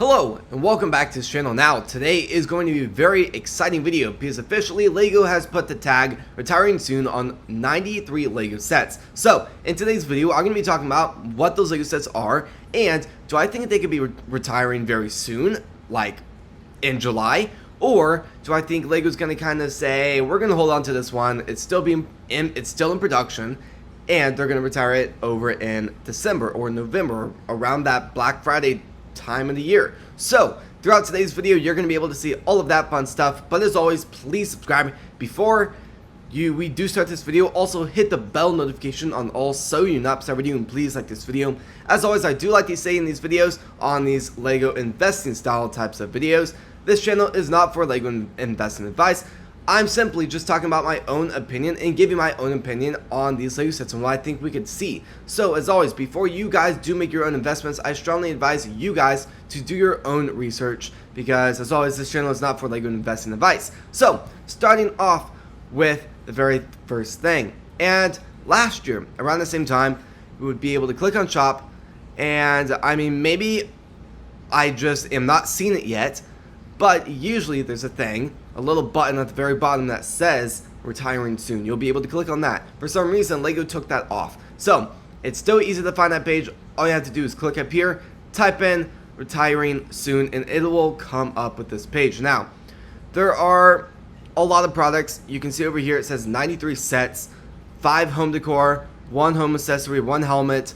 Hello and welcome back to this channel. Now today is going to be a very exciting video because officially LEGO has put the tag retiring soon on 93 LEGO sets. So in today's video I'm going to be talking about what those LEGO sets are, and do I think they could be retiring very soon, like in July, or do I think LEGO's going to kind of say we're going to hold on to this one, it's still in production, and they're going to retire it over in December or November, around that Black Friday time of the year. So throughout today's video you're going to be able to see all of that fun stuff, but as always, please subscribe before we do start this video. Also hit the bell notification on all so you're not missing a video, and please like this video. As always, I do like to say in these videos, on these LEGO investing style types of videos, this channel is not for LEGO investing advice. I'm simply just talking about my own opinion and giving my own opinion on these LEGO sets and what I think we could see. So as always, before you guys do make your own investments, I strongly advise you guys to do your own research, because as always, this channel is not for LEGO investing advice. So starting off with the very first thing, and last year around the same time we would be able to click on shop, and I mean, maybe I just am not seeing it yet, but usually there's a thing, a little button at the very bottom that says retiring soon. You'll be able to click on that. For some reason LEGO took that off, so it's still easy to find that page. All you have to do is click up here, type in retiring soon, and it will come up with this page. Now there are a lot of products. You can see over here it says 93 sets, 5 home decor, 1 home accessory, 1 helmet,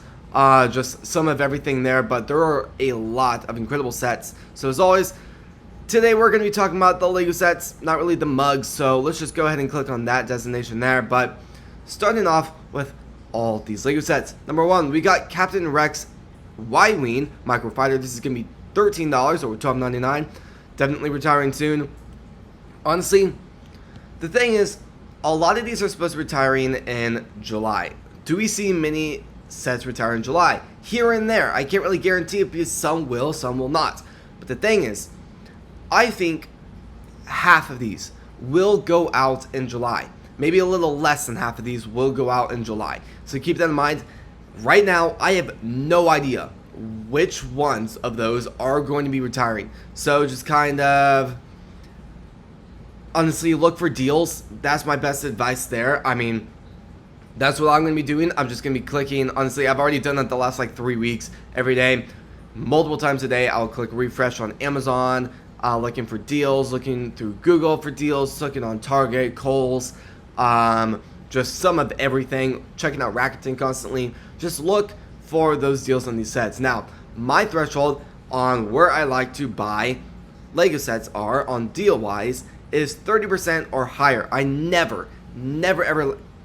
just some of everything there, but there are a lot of incredible sets. So as always, today we're going to be talking about the LEGO sets, not really the mugs, so let's just go ahead and click on that designation there. But starting off with all these LEGO sets. Number 1, we got Captain Rex Y-Wing Microfighter. This is going to be $13 or $12.99. Definitely retiring soon. Honestly, the thing is, a lot of these are supposed to be retiring in July. Do we see many sets retire in July? Here and there. I can't really guarantee it because some will, some will not. But the thing is, I think half of these will go out in July. Maybe a little less than half of these will go out in July. So keep that in mind. Right now, I have no idea which ones of those are going to be retiring. So just kind of, honestly, look for deals. That's my best advice there. I mean, that's what I'm going to be doing. I'm just going to be clicking. Honestly, I've already done that the last like 3 weeks. Every day, multiple times a day, I'll click refresh on Amazon, looking for deals, looking through Google for deals, looking on Target, Kohl's, just some of everything, checking out Rakuten constantly. Just look for those deals on these sets. Now, my threshold on where I like to buy LEGO sets are, on deal wise, is 30% or higher. I never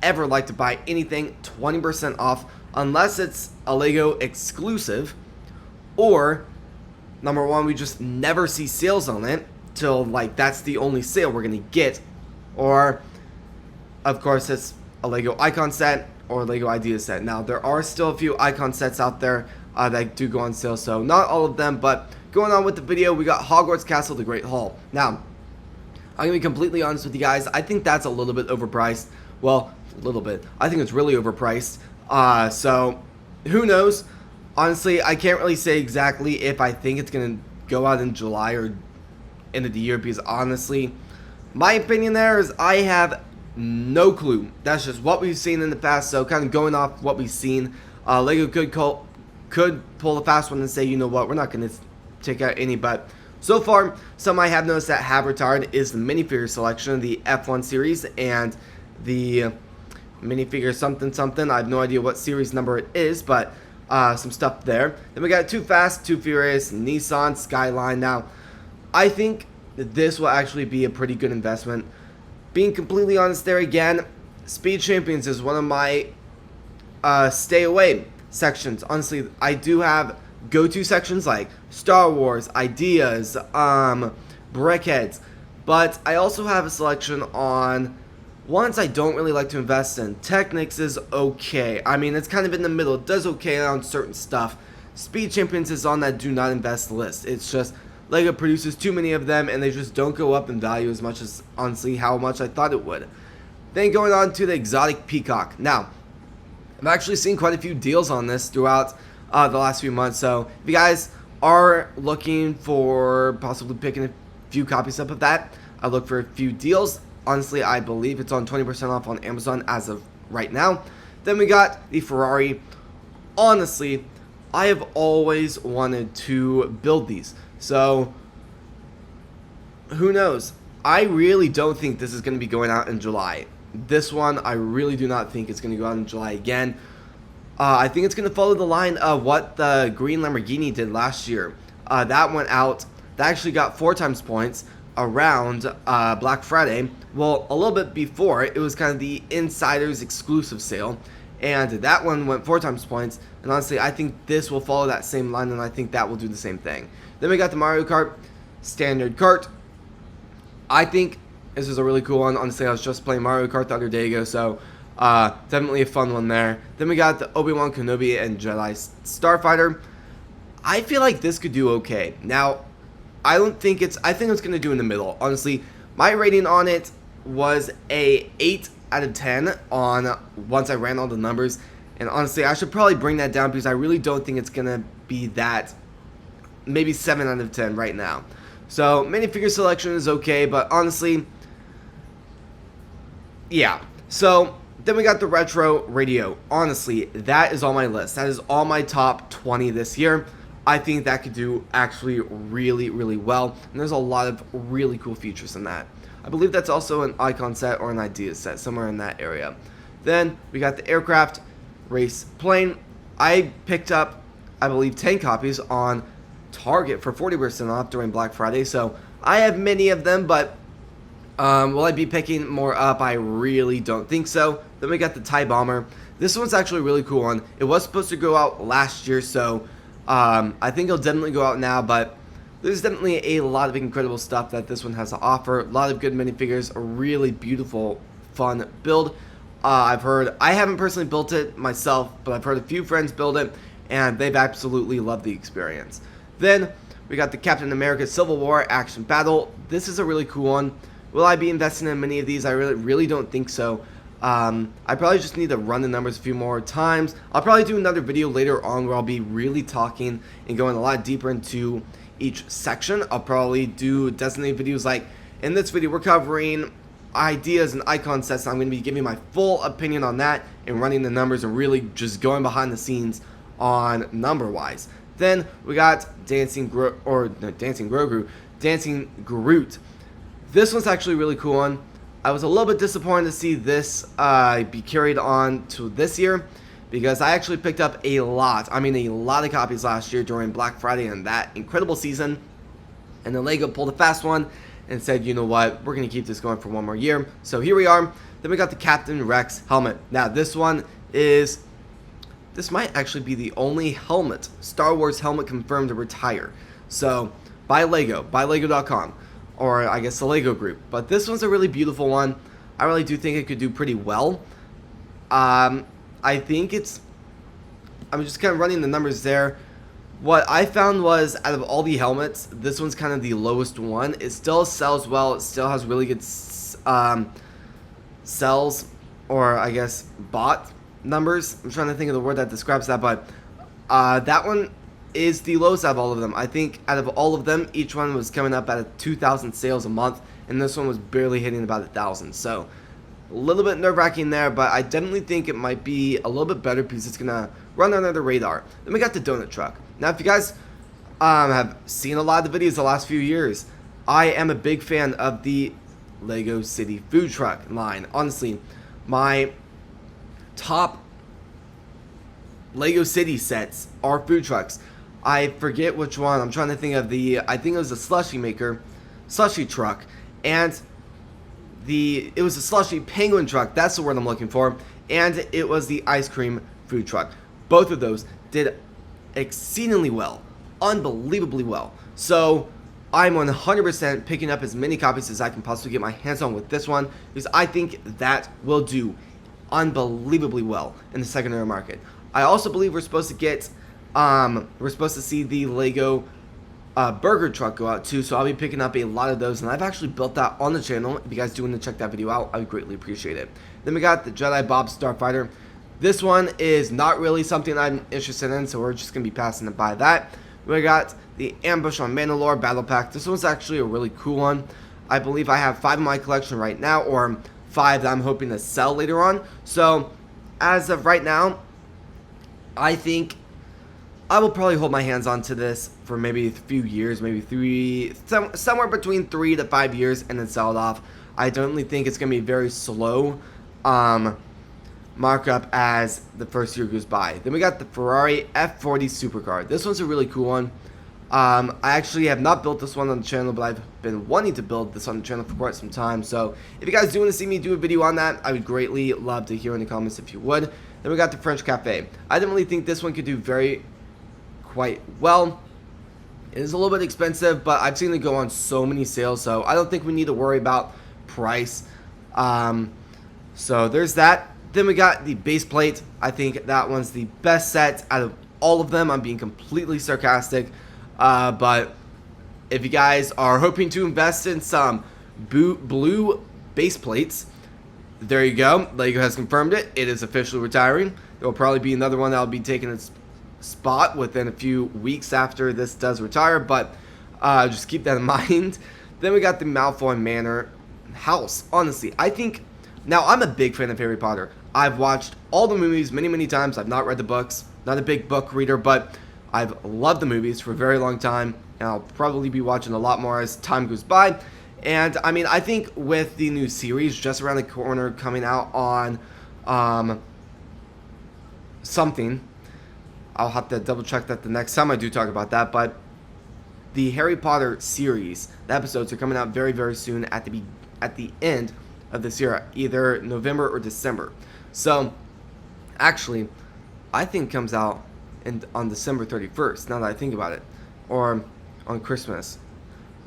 ever like to buy anything 20% off unless it's a LEGO exclusive, or number 1, we just never see sales on it till like that's the only sale we're gonna get, or of course it's a LEGO Icon set or LEGO Idea set. Now there are still a few Icon sets out there that do go on sale, so not all of them. But going on with the video, we got Hogwarts Castle The Great Hall. Now I'm gonna be completely honest with you guys, I think that's a little bit overpriced. Well, a little bit. I think it's really overpriced. So who knows? Honestly, I can't really say exactly if I think it's going to go out in July or end of the year, because honestly, my opinion there is I have no clue. That's just what we've seen in the past, so kind of going off what we've seen, LEGO could pull a fast one and say, you know what, we're not going to take out any, but so far, some I have noticed that have retired is the minifigure selection, the F1 series, and the minifigure something something. I have no idea what series number it is, but some stuff there. Then we got Too Fast, Too Furious, Nissan Skyline. Now, I think that this will actually be a pretty good investment. Being completely honest there again, Speed Champions is one of my stay away sections. Honestly, I do have go-to sections like Star Wars, Ideas, Brickheads, but I also have a selection on ones I don't really like to invest in. Technics is okay. I mean, it's kind of in the middle. It does okay on certain stuff. Speed Champions is on that do not invest list. It's just LEGO produces too many of them, and they just don't go up in value as much as, honestly, how much I thought it would. Then going on to the Exotic Peacock. Now, I've actually seen quite a few deals on this throughout the last few months, so if you guys are looking for possibly picking a few copies up of that, I look for a few deals. Honestly, I believe it's on 20% off on Amazon as of right now. Then we got the Ferrari. Honestly, I have always wanted to build these. So, who knows? I really don't think this is going to be going out in July. This one, I really do not think it's going to go out in July again. I think it's going to follow the line of what the green Lamborghini did last year. That went out. That actually got 4 times points around Black Friday. Well, a little bit before, it was kind of the insiders exclusive sale. And that one went 4 times points. And honestly, I think this will follow that same line, and I think that will do the same thing. Then we got the Mario Kart standard cart. I think this is a really cool one. Honestly, I was just playing Mario Kart the other day ago, so definitely a fun one there. Then we got the Obi-Wan Kenobi and Jedi Starfighter. I feel like this could do okay. Now, I think it's going to do in the middle. Honestly, my rating on it was a 8 out of 10 on once I ran all the numbers. And honestly, I should probably bring that down because I really don't think it's going to be that. Maybe 7 out of 10 right now. So, minifigure selection is okay, but honestly, yeah. So, then we got the retro radio. Honestly, that is on my list. That is all my top 20 this year. I think that could do actually really, really well. And there's a lot of really cool features in that. I believe that's also an icon set or an idea set, somewhere in that area. Then, we got the aircraft race plane. I picked up, I believe, 10 copies on Target for 40% off during Black Friday, so I have many of them, but will I be picking more up? I really don't think so. Then we got the TIE Bomber. This one's actually a really cool one. It was supposed to go out last year, so I think it'll definitely go out now, but there's definitely a lot of incredible stuff that this one has to offer. A lot of good minifigures, a really beautiful, fun build. I've heard, I haven't personally built it myself, but I've heard a few friends build it, and they've absolutely loved the experience. Then, we got the Captain America Civil War Action Battle. This is a really cool one. Will I be investing in many of these? I really don't think so. I probably just need to run the numbers a few more times. I'll probably do another video later on where I'll be really talking and going a lot deeper into each section. I'll probably do designated videos like, in this video we're covering ideas and icon sets. I'm going to be giving my full opinion on that and running the numbers and really just going behind the scenes on number-wise. Then we got Dancing Groot. This one's actually a really cool one. I was a little bit disappointed to see this be carried on to this year because I actually picked up a lot of copies last year during Black Friday and that incredible season. And then Lego pulled a fast one and said, you know what, we're going to keep this going for one more year. So here we are. Then we got the Captain Rex helmet. Now this one is... This might actually be the only helmet, Star Wars helmet confirmed to retire. So, by Lego, by Lego.com, or I guess the Lego group. But this one's a really beautiful one. I really do think it could do pretty well. I think it's... I'm just kind of running the numbers there. What I found was, out of all the helmets, this one's kind of the lowest one. It still sells well. It still has really good sells, or I guess bought numbers. I'm trying to think of the word that describes that, but that one is the lowest out of all of them. I think out of all of them, each one was coming up at 2,000 sales a month, and this one was barely hitting about 1,000. So a little bit nerve-wracking there, but I definitely think it might be a little bit better because it's gonna run under the radar. Then we got the donut truck. Now, if you guys have seen a lot of the videos the last few years, I am a big fan of the Lego City food truck line. Honestly, my top Lego City sets are food trucks. I forget which one. I'm trying to think of I think it was a slushy truck, and it was a slushy penguin truck. That's the word I'm looking for. And it was the ice cream food truck. Both of those did exceedingly well, unbelievably well. So I'm 100% picking up as many copies as I can possibly get my hands on with this one because I think that will do unbelievably well in the secondary market. I also believe we're supposed to get we're supposed to see the Lego burger truck go out too, so I'll be picking up a lot of those, and I've actually built that on the channel. If you guys do want to check that video out, I would greatly appreciate it. Then we got the Jedi Bob Starfighter. This one is not really something I'm interested in, so we're just going to be passing it by that. We got the Ambush on Mandalore Battle Pack. This one's actually a really cool one. I believe I have 5 in my collection right now, or 5 that I'm hoping to sell later on. So, as of right now, I think I will probably hold my hands on to this for maybe a few years, maybe somewhere between 3 to 5 years, and then sell it off. I don't really think it's going to be very slow markup as the first year goes by. Then we got the Ferrari F40 Supercar. This one's a really cool one. I actually have not built this one on the channel, but I've been wanting to build this on the channel for quite some time. So if you guys do want to see me do a video on that, I would greatly love to hear in the comments if you would. Then we got the French Cafe. I didn't really think this one could do quite well. It is a little bit expensive, but I've seen it go on so many sales, so I don't think we need to worry about price. So there's that. Then we got the base plate. I think that one's the best set out of all of them. I'm being completely sarcastic. But if you guys are hoping to invest in some blue base plates, there you go. LEGO has confirmed it. It is officially retiring. There will probably be another one that will be taking its spot within a few weeks after this does retire, but just keep that in mind. Then we got the Malfoy Manor house. Honestly, I think, now I'm a big fan of Harry Potter. I've watched all the movies many times. I've not read the books. Not a big book reader, but I've loved the movies for a very long time, and I'll probably be watching a lot more as time goes by. And I mean, I think with the new series just around the corner coming out on something, I'll have to double check that the next time I do talk about that, but the Harry Potter series, the episodes are coming out very soon at the end of this year, either November or December. So actually, I think it comes out on December 31st, now that I think about it, or on Christmas.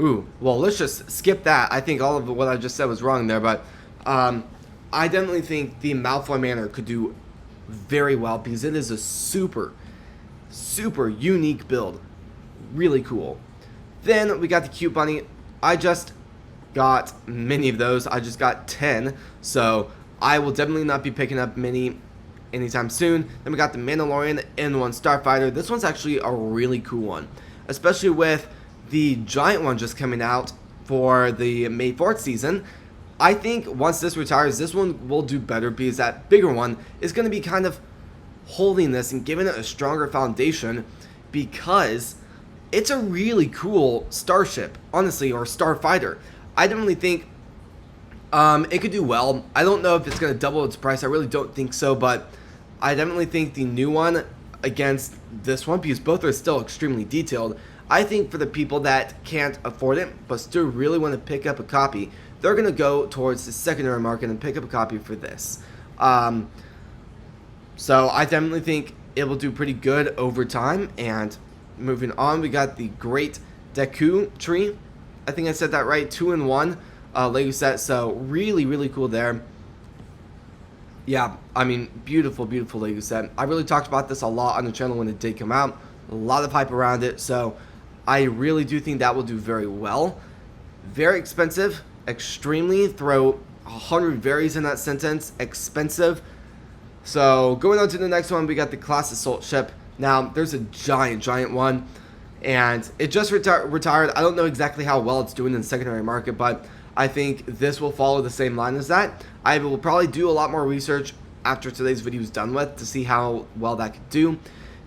Ooh, well, let's just skip that. I think all of what I just said was wrong there, but I definitely think the Malfoy Manor could do very well because it is a super unique build. Really cool. Then we got the Cute Bunny. I just got many of those. I just got 10, so I will definitely not be picking up many anytime soon. Then we got the Mandalorian N1 Starfighter. This one's actually a really cool one, especially with the giant one just coming out for the May 4th season. I think once this retires, this one will do better because that bigger one is going to be kind of holding this and giving it a stronger foundation, because it's a really cool starship, honestly, or starfighter. I definitely think it could do well. I don't know if it's going to double its price. I really don't think so, but I definitely think the new one against this one, because both are still extremely detailed, I think for the people that can't afford it but still really want to pick up a copy, they're going to go towards the secondary market and pick up a copy for this. So I definitely think it will do pretty good over time. And moving on, we got the Great Deku Tree. I think I said that right, 2-in-1 LEGO set. So really cool there. Yeah, I mean, beautiful LEGO set. I really talked about this a lot on the channel when it did come out. A lot of hype around it. So I really do think that will do very well. Very expensive, extremely. Throw 100 varies in that sentence. Expensive. So going on to the next one, we got the Class Assault Ship. Now there's a giant one, and it just retired. I don't know exactly how well it's doing in the secondary market, but I think this will follow the same line as that. I will probably do a lot more research after today's video is done with to see how well that could do.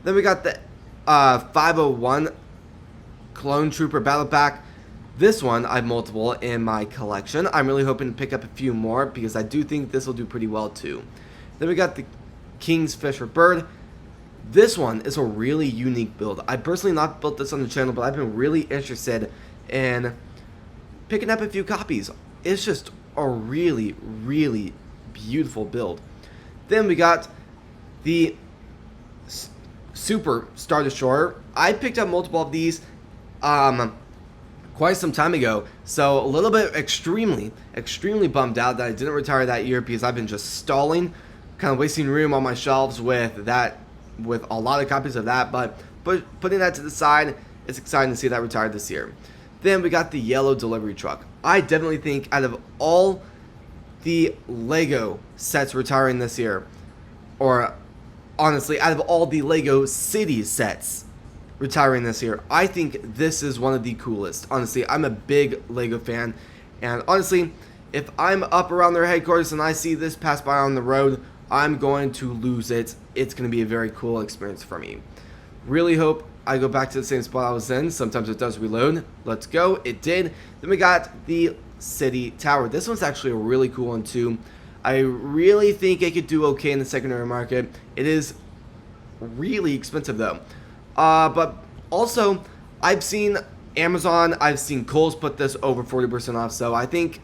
Then we got the 501 Clone Trooper Battle Pack. This one I have multiple in my collection. I'm really hoping to pick up a few more because I do think this will do pretty well too. Then we got the King's Fisher Bird. This one is a really unique build. I personally not built this on the channel, but I've been really interested in picking up a few copies. It's just a really beautiful build. Then we got the Super Star Destroyer. I picked up multiple of these quite some time ago, so a little bit extremely bummed out that I didn't retire that year because I've been just stalling, kind of wasting room on my shelves with a lot of copies of that. But putting that to the side, it's exciting to see that retired this year. Then we got the yellow delivery truck. I definitely think out of all the LEGO sets retiring this year, or honestly out of all the LEGO City sets, retiring this here. I think this is one of the coolest. Honestly, I'm a big Lego fan, and honestly, if I'm up around their headquarters and I see this pass by on the road, I'm going to lose it. It's going to be a very cool experience for me. Really hope I go back to the same spot I was in. Sometimes it does reload. Let's go. It did. Then we got the city tower. This one's actually a really cool one too. I really think it could do okay in the secondary market. It is really expensive though. But also, I've seen Amazon, I've seen Kohl's put this over 40% off, so I think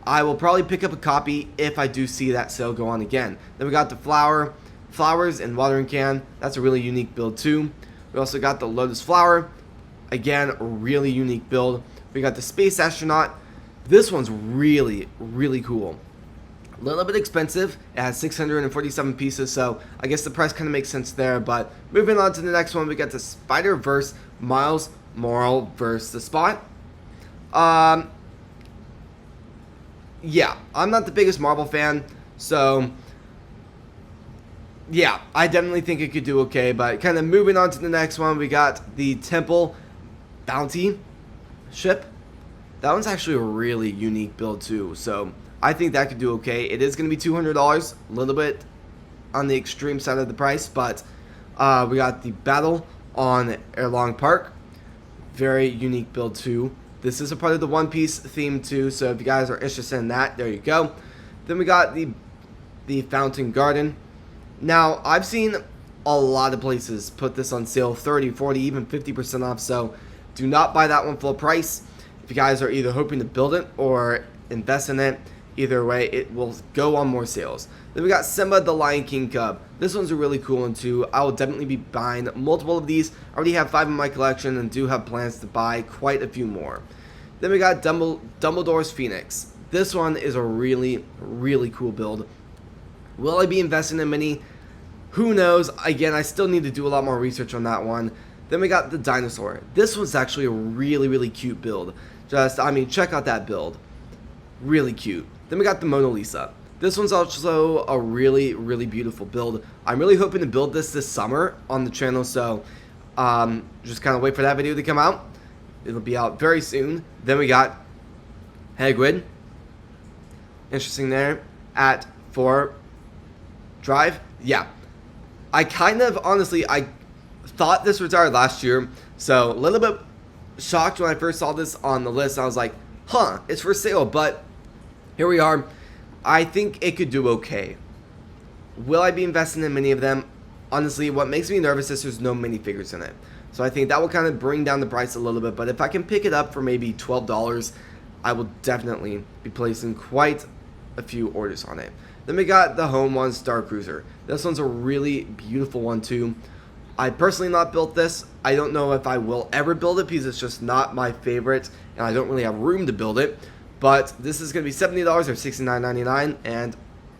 I will probably pick up a copy if I do see that sale go on again. Then we got the flowers and watering can. That's a really unique build too. We also got the lotus flower. Again, a really unique build. We got the space astronaut. This one's really, really cool. A little bit expensive. It has 647 pieces, so I guess the price kind of makes sense there. But moving on to the next one, we got the Spider-Verse Miles Morales versus the Spot. Yeah, I'm not the biggest Marvel fan, so yeah, I definitely think it could do okay. But kind of moving on to the next one, we got the Temple Bounty ship. That one's actually a really unique build too, so I think that could do okay. It is going to be $200, a little bit on the extreme side of the price, but we got the Battle on Erlong Park. Very unique build too. This is a part of the One Piece theme too, so if you guys are interested in that, there you go. Then we got the Fountain Garden. Now, I've seen a lot of places put this on sale, 30, 40, even 50% off, so do not buy that one full price. If you guys are either hoping to build it or invest in it, either way, it will go on more sales. Then we got Simba the Lion King Cub. This one's a really cool one too. I will definitely be buying multiple of these. I already have 5 in my collection and do have plans to buy quite a few more. Then we got Dumbledore's Phoenix. This one is a really, really cool build. Will I be investing in many? Who knows? Again, I still need to do a lot more research on that one. Then we got the Dinosaur. This one's actually a really, really cute build. Check out that build. Really cute. Then we got the Mona Lisa. This one's also a really, really beautiful build. I'm really hoping to build this summer on the channel, so just kind of wait for that video to come out. It'll be out very soon. Then we got Hagrid. Interesting there. At 4 Drive. Yeah. I thought this retired last year, so a little bit shocked when I first saw this on the list. I was like, huh, it's for sale, but here we are. I think it could do okay. Will I be investing in many of them? Honestly, what makes me nervous is there's no minifigures in it. So I think that will kind of bring down the price a little bit, but if I can pick it up for maybe $12, I will definitely be placing quite a few orders on it. Then we got the Home One Star Cruiser. This one's a really beautiful one too. I personally not built this. I don't know if I will ever build it because it's just not my favorite and I don't really have room to build it. But this is going to be $70 or $69.99 and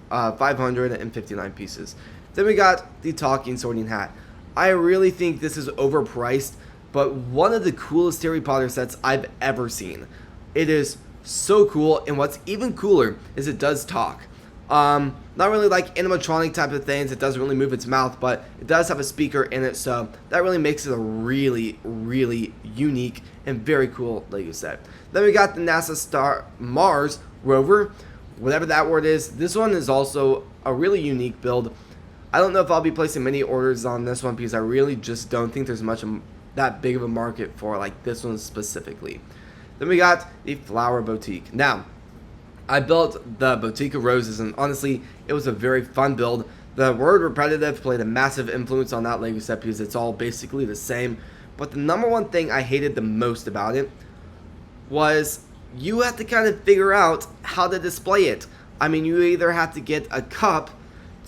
559 pieces. Then we got the Talking Sorting Hat. I really think this is overpriced, but one of the coolest Harry Potter sets I've ever seen. It is so cool, and what's even cooler is it does talk. Not really like animatronic type of things, it doesn't really move its mouth, but it does have a speaker in it, so that really makes it a really, really unique and very cool Lego set. Then we got the NASA Mars rover, whatever that word is. This one is also a really unique build. I don't know if I'll be placing many orders on this one because I really just don't think there's much that big of a market for like this one specifically. Then we got the Flower Boutique. Now, I built the Boutique of Roses, and honestly, it was a very fun build. The word repetitive played a massive influence on that Lego set because it's all basically the same. But the number one thing I hated the most about it was you have to kind of figure out how to display it. I mean, you either have to get a cup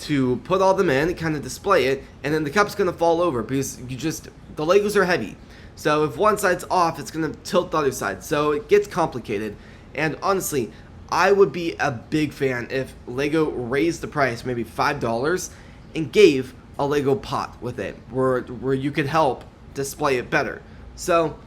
to put all them in, kind of display it, and then the cup's going to fall over because the Legos are heavy. So if one side's off, it's going to tilt the other side. So it gets complicated. And honestly, I would be a big fan if Lego raised the price maybe $5 and gave a Lego pot with it where you could help display it better. So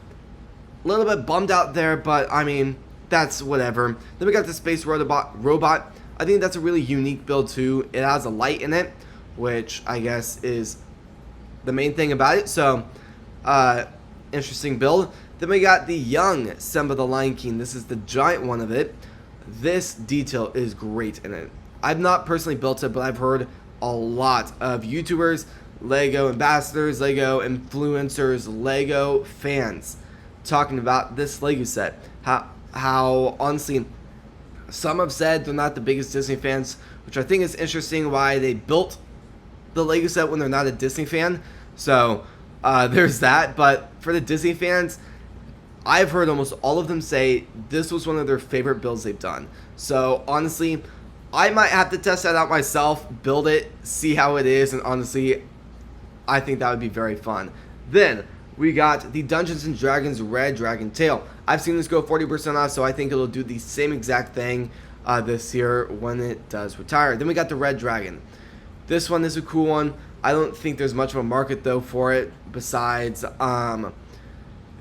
a little bit bummed out there, but I mean, that's whatever. Then we got the Space Robot. I think that's a really unique build too. It has a light in it, which I guess is the main thing about it. So interesting build. Then we got the young Simba the Lion King. This is the giant one of it. This detail is great in it. I've not personally built it, but I've heard a lot of YouTubers, Lego ambassadors, Lego influencers, Lego fans talking about this Lego set. How honestly, some have said they're not the biggest Disney fans, which I think is interesting why they built the Lego set when they're not a Disney fan. So there's that. But for the Disney fans, I've heard almost all of them say this was one of their favorite builds they've done. So honestly, I might have to test that out myself, build it, see how it is, and honestly, I think that would be very fun. Then we got the Dungeons & Dragons Red Dragon Tail. I've seen this go 40% off, so I think it'll do the same exact thing this year when it does retire. Then we got the Red Dragon. This one is a cool one. I don't think there's much of a market though for it besides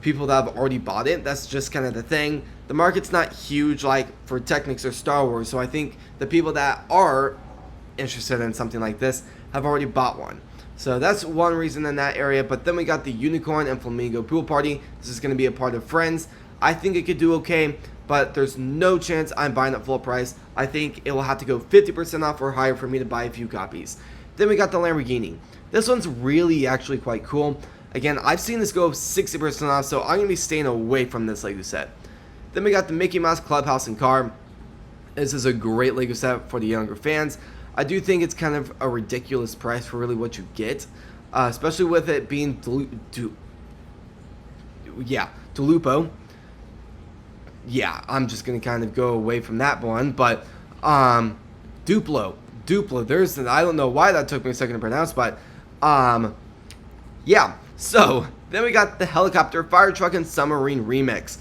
people that have already bought it. That's just kind of the thing. The market's not huge like for Technics or Star Wars, so I think the people that are interested in something like this have already bought one. So that's one reason in that area. But then we got the Unicorn and Flamingo Pool Party. This is going to be a part of Friends. I think it could do okay, but there's no chance I'm buying it full price. I think it will have to go 50% off or higher for me to buy a few copies. Then we got the Lamborghini. This one's really actually quite cool. Again, I've seen this go 60% off, so I'm going to be staying away from this Lego set. Then we got the Mickey Mouse Clubhouse and Car. This is a great Lego set for the younger fans. I do think it's kind of a ridiculous price for really what you get, especially with it being Delupo. Yeah, I'm just going to kind of go away from that one, but Duplo. There's I don't know why that took me a second to pronounce, but yeah. So then we got the Helicopter, Fire Truck, and Submarine Remix.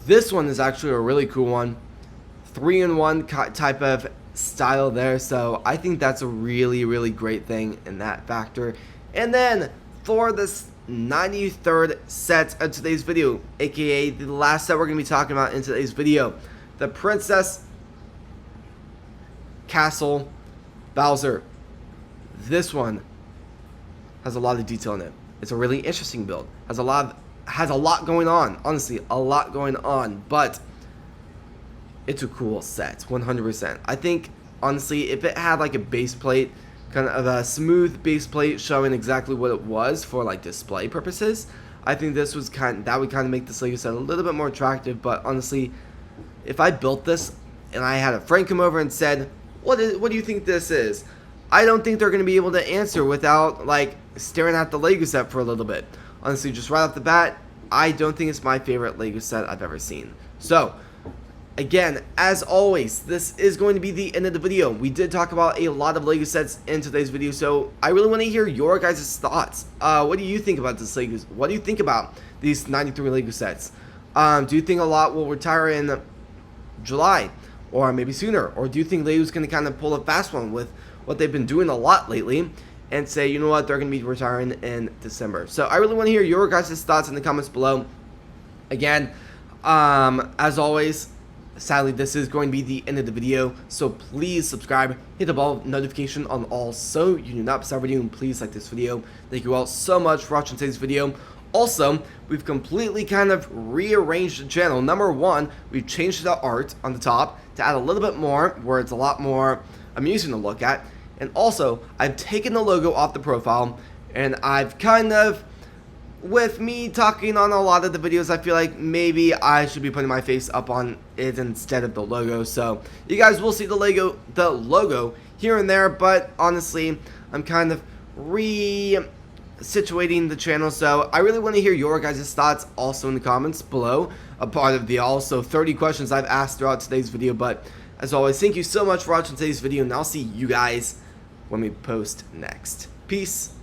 This one is actually a really cool one, 3-in-1 type of style there. So I think that's a really great thing in that factor. And then for this 93rd set of today's video, aka the last set we're going to be talking about in today's video, the Princess Castle Bowser. This one has a lot of detail in it. It's a really interesting build. Has a lot going on. Honestly, a lot going on, but it's a cool set, 100%. I think honestly, if it had like a base plate, kind of a smooth base plate showing exactly what it was for like display purposes, I think this was that would kind of make this Lego set a little bit more attractive. But honestly, if I built this and I had a friend come over and said, what do you think this is? I don't think they're going to be able to answer without like staring at the Lego set for a little bit. Honestly, just right off the bat, I don't think it's my favorite Lego set I've ever seen. So again, as always, this is going to be the end of the video. We did talk about a lot of Lego sets in today's video, so I really want to hear your guys' thoughts. What do you think about this Lego? What do you think about these 93 Lego sets? Do you think a lot will retire in July or maybe sooner? Or do you think Lego's going to kind of pull a fast one with what they've been doing a lot lately and say, you know what, they're going to be retiring in December? So I really want to hear your guys' thoughts in the comments below. Again, as always, sadly, this is going to be the end of the video, so please subscribe, hit the bell notification on all so you do not miss our video, and please like this video. Thank you all so much for watching today's video. Also, we've completely kind of rearranged the channel. Number one, we've changed the art on the top to add a little bit more, where it's a lot more amusing to look at. And also, I've taken the logo off the profile, and I've kind of, with me talking on a lot of the videos, I feel like maybe I should be putting my face up on it instead of the logo. So you guys will see the logo here and there, but honestly, I'm kind of situating the channel. So I really want to hear your guys' thoughts also in the comments below, a part of the also 30 questions I've asked throughout today's video. But as always, thank you so much for watching today's video, and I'll see you guys when we post next. Peace.